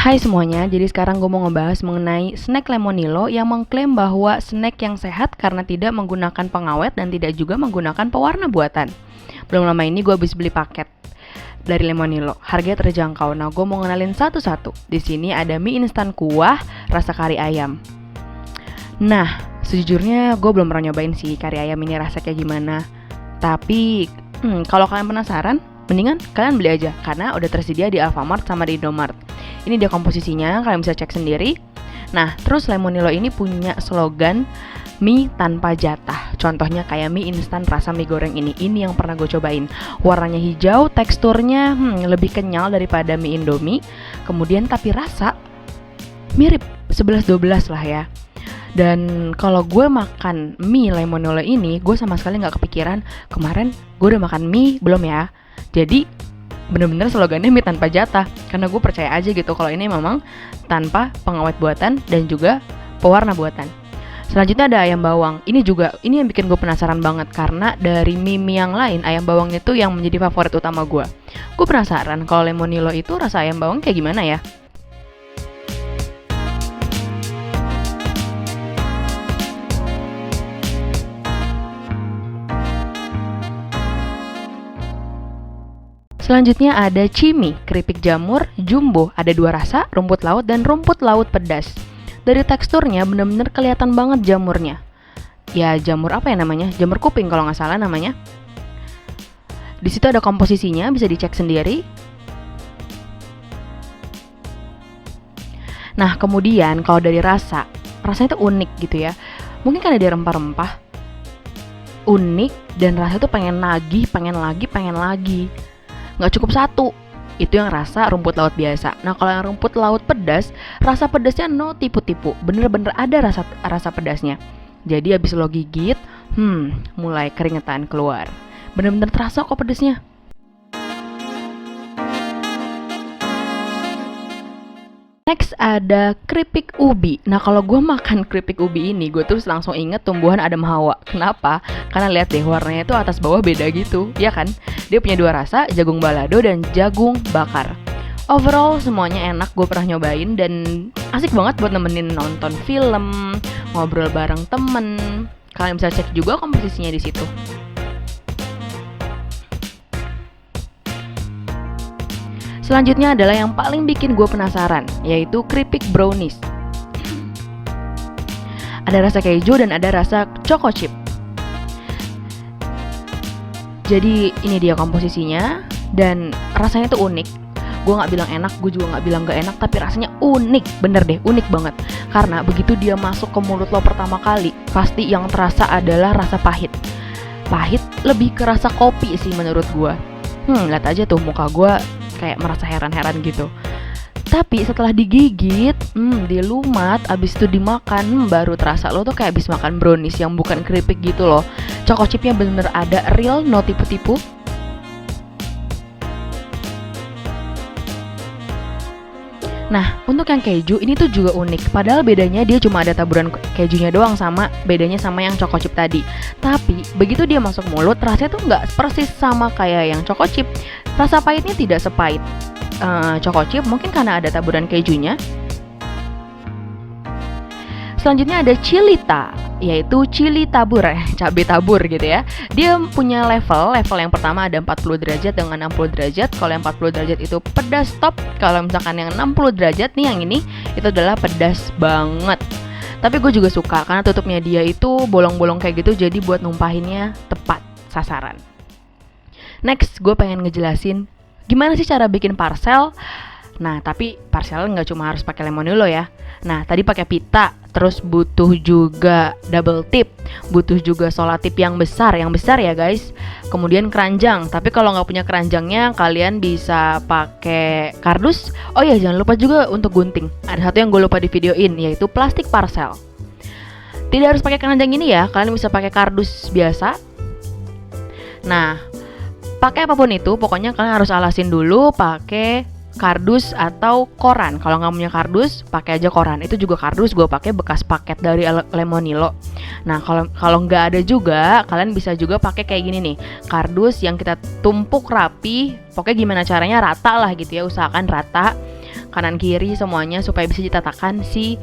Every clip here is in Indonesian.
Hai semuanya, jadi sekarang gue mau ngebahas mengenai snack Lemonilo yang mengklaim bahwa snack yang sehat karena tidak menggunakan pengawet dan tidak juga menggunakan pewarna buatan. Belum lama ini gue habis beli paket dari Lemonilo, harganya terjangkau. Nah, gue mau ngenalin satu-satu. Di sini ada mie instan kuah rasa kari ayam. Nah, sejujurnya gue belum pernah nyobain sih kari ayam ini rasa kayak gimana. Tapi kalau kalian penasaran, mendingan kalian beli aja karena udah tersedia di Alfamart sama di Indomart. Ini dia komposisinya, kalian bisa cek sendiri. Nah, terus Lemonilo ini punya slogan mie tanpa jatah. Contohnya kayak mie instan rasa mie goreng ini. Ini yang pernah gue cobain. Warnanya hijau, teksturnya lebih kenyal daripada mie Indomie. Kemudian tapi rasa mirip 11-12 lah ya. Dan kalau gue makan mie Lemonilo ini, gue sama sekali gak kepikiran kemarin gue udah makan mie belum ya. Jadi bener-bener slogannya mie tanpa jatah, karena gue percaya aja gitu kalau ini memang tanpa pengawet buatan dan juga pewarna buatan. Selanjutnya ada ayam bawang. Ini yang bikin gue penasaran banget karena dari mie yang lain ayam bawang itu yang menjadi favorit utama gue. Gue penasaran kalau Lemonilo itu rasa ayam bawang kayak gimana ya. Selanjutnya ada cimi, keripik jamur, jumbo, ada 2 rasa, rumput laut dan rumput laut pedas. Dari teksturnya bener-bener kelihatan banget jamurnya. Ya jamur apa ya namanya? Jamur kuping kalau nggak salah namanya. Di situ ada komposisinya, bisa dicek sendiri. Nah kemudian kalau dari rasanya itu unik gitu ya. Mungkin kan ada rempah-rempah, unik dan rasanya tuh pengen lagi. Nggak cukup satu, itu yang rasa rumput laut biasa. Nah kalau yang rumput laut pedas, rasa pedasnya no tipu-tipu, bener-bener ada rasa pedasnya. Jadi abis lo gigit, mulai keringetan keluar. Bener-bener terasa kok pedasnya. Next ada keripik ubi. Nah kalau gue makan keripik ubi ini, gue terus langsung inget tumbuhan Adam Hawa. Kenapa? Karena lihat deh warnanya tuh atas bawah beda gitu, ya kan? Dia punya 2 rasa, jagung balado dan jagung bakar. Overall semuanya enak, gue pernah nyobain dan asik banget buat nemenin nonton film, ngobrol bareng temen. Kalian bisa cek juga komposisinya di situ. Selanjutnya adalah yang paling bikin gue penasaran, yaitu keripik brownies. Ada rasa keju dan ada rasa choco chip. Jadi ini dia komposisinya dan rasanya tuh unik. Gue gak bilang enak, gue juga gak bilang gak enak, tapi rasanya unik, bener deh, unik banget. Karena begitu dia masuk ke mulut lo pertama kali, pasti yang terasa adalah rasa pahit. Pahit lebih ke rasa kopi sih menurut gue. Lihat aja tuh muka gue kayak merasa heran-heran gitu. Tapi setelah digigit, dilumat, abis itu dimakan, baru terasa lo tuh kayak abis makan brownies yang bukan keripik gitu loh. Choco chipnya bener-bener ada, real, no tipu-tipu. Nah, untuk yang keju ini tuh juga unik. Padahal bedanya dia cuma ada taburan kejunya doang bedanya sama yang choco chip tadi. Tapi begitu dia masuk mulut, rasanya tuh nggak persis sama kayak yang choco chip. Rasa pahitnya tidak sepahit choco chip, mungkin karena ada taburan kejunya. Selanjutnya ada chilita, yaitu chili tabur, cabai tabur gitu ya. Dia punya level yang pertama ada 40 derajat dengan 60 derajat. Kalau yang 40 derajat itu pedas top. Kalau misalkan yang 60 derajat nih yang ini, itu adalah pedas banget. Tapi gue juga suka karena tutupnya dia itu bolong-bolong kayak gitu, jadi buat numpahinnya tepat sasaran. Next, gue pengen ngejelasin gimana sih cara bikin parcel. Nah, tapi parcel nggak cuma harus pakai Lemonilo ya. Nah, tadi pakai pita, terus butuh juga double tip, butuh juga solatip yang besar ya guys. Kemudian keranjang, tapi kalau nggak punya keranjangnya, kalian bisa pakai kardus. Oh iya, jangan lupa juga untuk gunting. Ada satu yang gue lupa di videoin, yaitu plastik parcel. Tidak harus pakai keranjang ini ya, kalian bisa pakai kardus biasa. Nah, pakai apapun itu, pokoknya kalian harus alasin dulu pakai kardus atau koran. Kalau nggak punya kardus, pakai aja koran. Itu juga kardus gue pakai bekas paket dari Lemonilo. Nah, kalau nggak ada juga, kalian bisa juga pakai kayak gini nih, kardus yang kita tumpuk rapi. Pokoknya gimana caranya rata lah gitu ya, usahakan rata. kanan kiri semuanya supaya bisa ditatakan si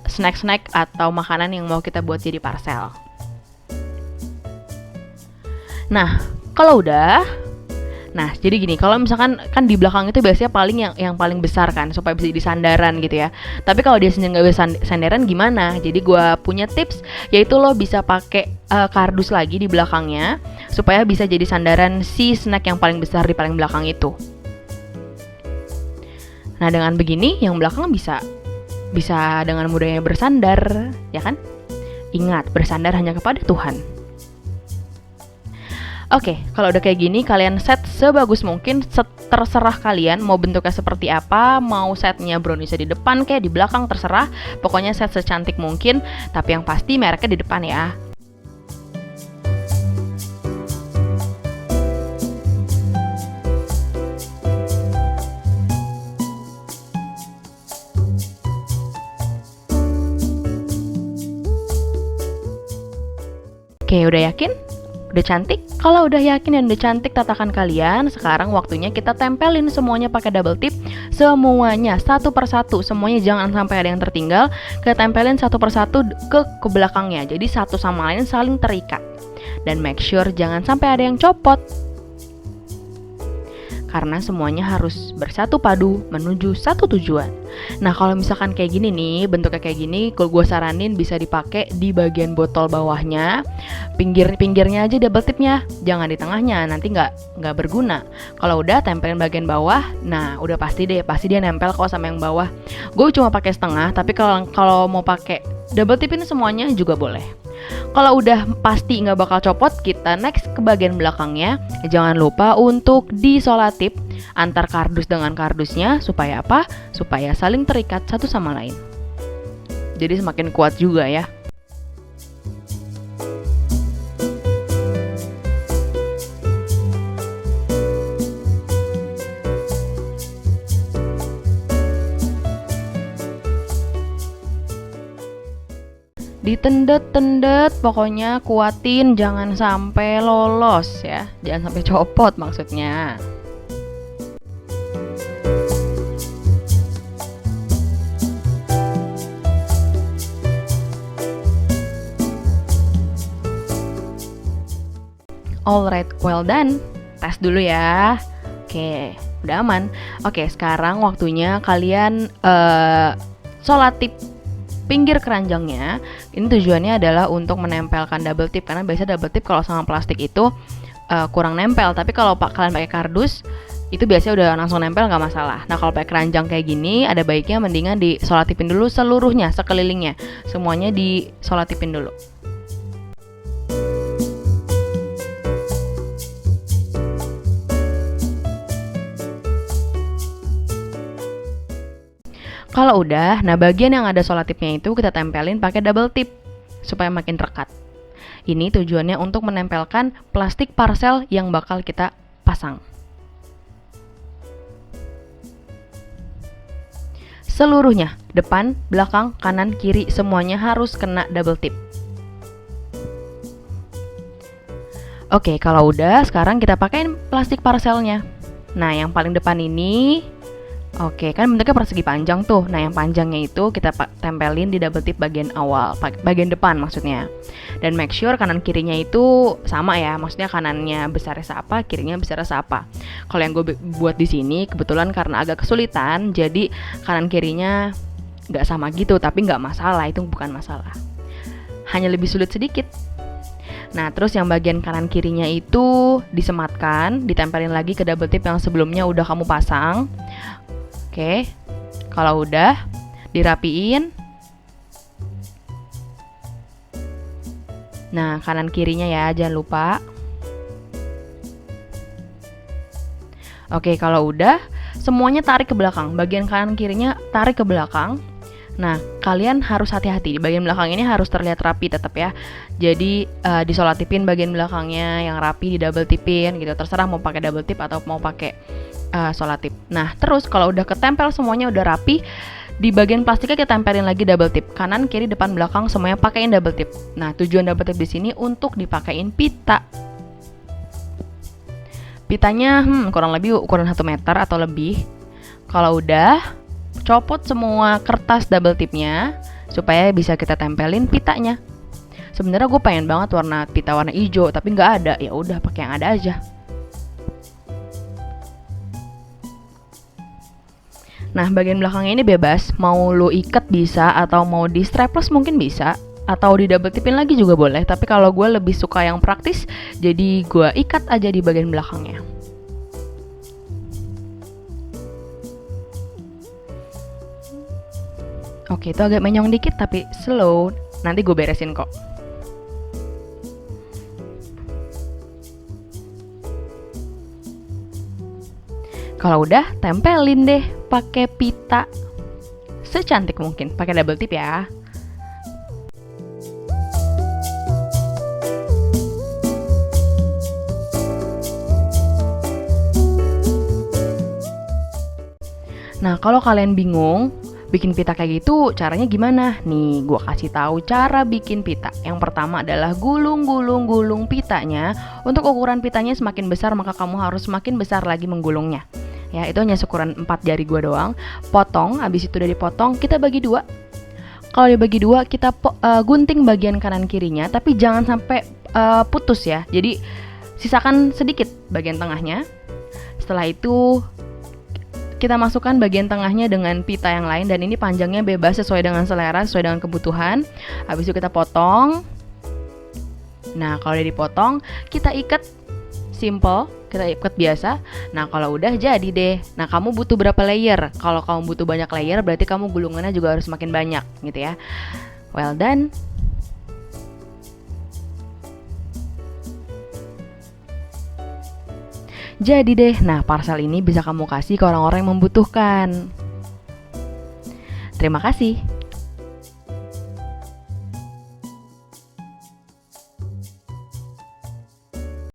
snack-snack atau makanan yang mau kita buat jadi parcel. Nah, kalau udah, nah jadi gini, kalau misalkan kan di belakang itu biasanya paling yang paling besar kan, supaya bisa jadi sandaran gitu ya. Tapi kalau dia sendiri nggak bisa sandaran gimana? Jadi gue punya tips, yaitu lo bisa pakai kardus lagi di belakangnya supaya bisa jadi sandaran si snack yang paling besar di paling belakang itu. Nah dengan begini yang belakang bisa dengan mudahnya bersandar, ya kan? Ingat, bersandar hanya kepada Tuhan. Oke, kalau udah kayak gini kalian set sebagus mungkin, terserah kalian mau bentuknya seperti apa, mau setnya browniesnya di depan kayak di belakang terserah, pokoknya set secantik mungkin, tapi yang pasti mereknya di depan ya. Oke, udah yakin? Udah cantik? Kalau udah yakin dan udah cantik tatakan kalian, sekarang waktunya kita tempelin semuanya pakai double tip. Semuanya, satu persatu, semuanya jangan sampai ada yang tertinggal. Kita tempelin satu persatu ke belakangnya, jadi satu sama lain saling terikat. Dan make sure jangan sampai ada yang copot, karena semuanya harus bersatu padu menuju satu tujuan. Nah kalau misalkan kayak gini nih, bentuknya kayak gini, kalau gue saranin bisa dipakai di bagian botol bawahnya, pinggirnya aja double tipnya, jangan di tengahnya, nanti nggak berguna. Kalau udah tempelin bagian bawah, nah udah pasti dia nempel kok sama yang bawah. Gue cuma pakai setengah, tapi kalau mau pakai double tipin semuanya juga boleh. Kalau udah pasti nggak bakal copot, kita next ke bagian belakangnya. Jangan lupa untuk disolatip antar kardus dengan kardusnya. Supaya apa? Supaya saling terikat satu sama lain. Jadi semakin kuat juga ya. Ditendet-tendet, pokoknya kuatin, jangan sampai lolos ya, jangan sampai copot maksudnya. Alright, well done. Tes dulu ya. Oke, udah aman. Oke, sekarang waktunya kalian solatip pinggir keranjangnya. Ini tujuannya adalah untuk menempelkan double tip, karena biasanya double tip kalau sama plastik itu kurang nempel. Tapi kalau kalian pakai kardus itu biasanya udah langsung nempel, nggak masalah. Nah kalau pakai keranjang kayak gini, ada baiknya mendingan disolatipin dulu seluruhnya, sekelilingnya, semuanya disolatipin dulu. Kalau udah, nah bagian yang ada solatipnya itu kita tempelin pakai double tip supaya makin rekat. Ini tujuannya untuk menempelkan plastik parcel yang bakal kita pasang. Seluruhnya, depan, belakang, kanan, kiri, semuanya harus kena double tip. Oke, kalau udah, sekarang kita pakein plastik parcelnya. Nah, yang paling depan ini, oke, kan bentuknya persegi panjang tuh. Nah, yang panjangnya itu kita tempelin di double tip bagian awal, bagian depan maksudnya. Dan make sure kanan kirinya itu sama ya, maksudnya kanannya besarnya seapa, kirinya besarnya seapa. Kalau yang gue buat di sini kebetulan karena agak kesulitan, jadi kanan kirinya nggak sama gitu, tapi nggak masalah, itu bukan masalah. Hanya lebih sulit sedikit. Nah, terus yang bagian kanan kirinya itu disematkan, ditempelin lagi ke double tip yang sebelumnya udah kamu pasang. Oke, kalau udah dirapiin. Nah, kanan kirinya ya, jangan lupa. Oke, kalau udah, semuanya tarik ke belakang. Bagian kanan kirinya tarik ke belakang. Nah, kalian harus hati-hati. Di bagian belakang ini harus terlihat rapi tetap ya. Jadi disolatipin bagian belakangnya yang rapi, di double tipin gitu. Terserah mau pakai double tip atau mau pakai solatip. Nah, terus kalau udah ketempel semuanya udah rapi, di bagian plastiknya kita tempelin lagi double tip. Kanan, kiri, depan, belakang semuanya pakein double tip. Nah, tujuan double tip di sini untuk dipakein pita. Pitanya kurang lebih ukuran 1 meter atau lebih. Kalau udah, copot semua kertas double tipnya supaya bisa kita tempelin pitanya. Sebenarnya gue pengen banget pita warna hijau, tapi nggak ada. Ya udah pakai yang ada aja. Nah, bagian belakangnya ini bebas, mau lo ikat bisa, atau mau di strapless mungkin bisa, atau di double tipin lagi juga boleh. Tapi kalau gue lebih suka yang praktis, jadi gue ikat aja di bagian belakangnya. Oke, itu agak menyong dikit tapi slow. Nanti gue beresin kok. Kalau udah, tempelin deh pakai pita secantik mungkin, pakai double tip ya. Nah, kalau kalian bingung bikin pita kayak gitu, caranya gimana? Nih, gue kasih tahu cara bikin pita. Yang pertama adalah gulung pitanya. Untuk ukuran pitanya semakin besar, maka kamu harus semakin besar lagi menggulungnya. Ya, itu hanya ukuran 4 jari gue doang. Potong, habis itu udah dipotong, kita bagi dua. Kalau dibagi dua, kita gunting bagian kanan kirinya, tapi jangan sampai putus ya. Jadi, sisakan sedikit bagian tengahnya. Setelah itu kita masukkan bagian tengahnya dengan pita yang lain, dan ini panjangnya bebas sesuai dengan selera, sesuai dengan kebutuhan. Habis itu kita potong. Nah, kalau udah dipotong, kita ikat simple, kita ikat biasa. Nah, kalau udah jadi deh. Nah, kamu butuh berapa layer? Kalau kamu butuh banyak layer, berarti kamu gulungannya juga harus makin banyak gitu ya. Well done. Jadi deh, nah parcel ini bisa kamu kasih ke orang-orang yang membutuhkan. Terima kasih.